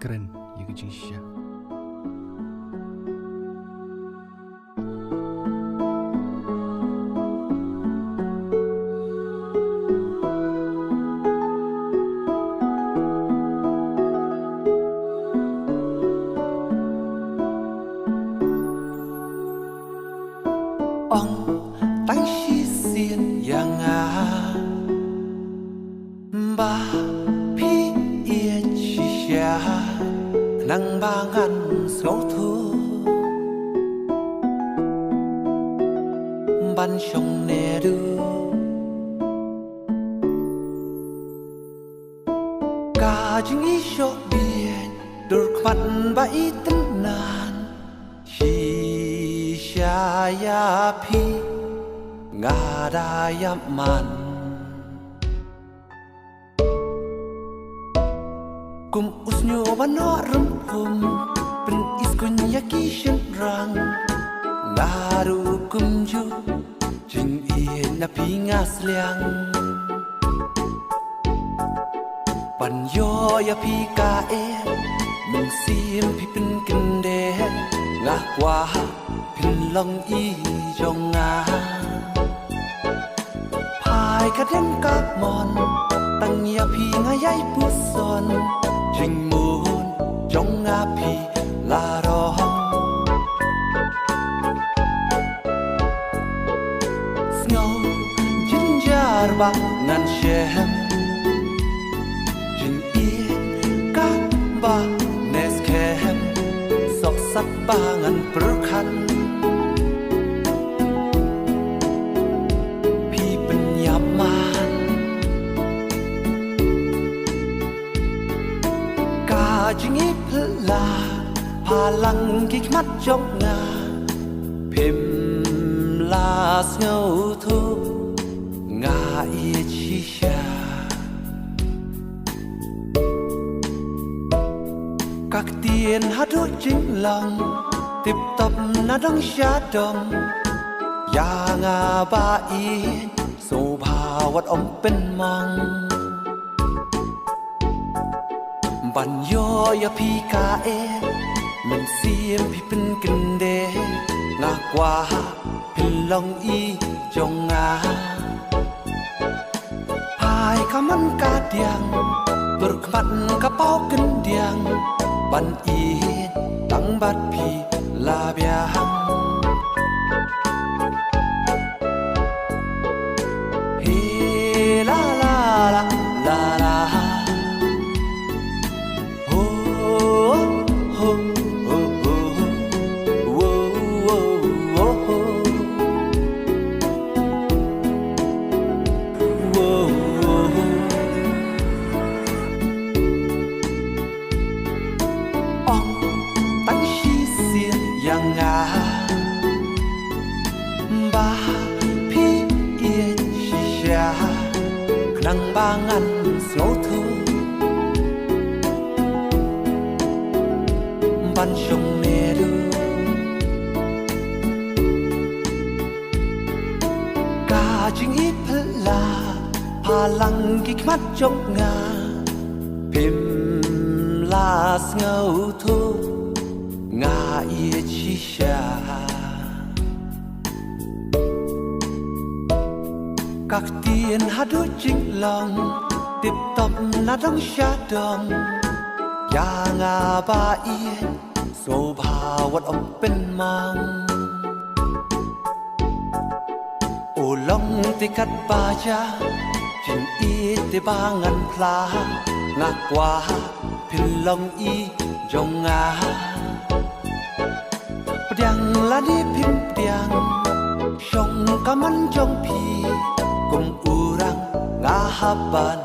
keren yuk jisha. Ông tay xí xiên yang à ba phi yên chi xa nang ba ngăn sâu thu ban sông nè đưa cả những ý cho biển đôi mặt bãi tân nàn chi xa ya phi ngà đa ya man kum usnyo bano rumpum pen iskunya kishin rang ngaru kum ju jing ie na pingas liang pan yo ya pi ka e mình sim pi pen kende nga kwa pin long y jong nga phai ka den ka mon tang ya pi nga yai pu son jing moon jong nga pi la ro snow ginger ba nan shem jing ie ka ba nes kem sok sap ba ngan per khan chính ít là palang kik mắt chốc nga phim la ngâu thu nga ia chi xa các tiền hát đôi chính lòng tiếp tập na đăng xa đồng ya nga ba yên sâu bà wat ông bên mong ban yo ya pi ka e mình sim pi pen kende nga kwa pin long y jong nga hai ka man ka diang berkmat ka pau ken diang ban i tang bat pi la biang he la la la la la yang nga ba phi yên chi xa nang ba ngăn sâu thu ban sông nè đưa cả chính ít là palang kik mắt chốc nga phim la ngâu thu nga ia chi xa các tiền hát đôi chính lòng tiếp tập na đăng xa đồng ya nga ba yên sâu bà wat ông bên mong ô long tê cắt ba cha chính y tê ba ngăn pla nga qua pin long y jong nga Diang la di pim diang Shong kaman jong pi Kum urang ngahaban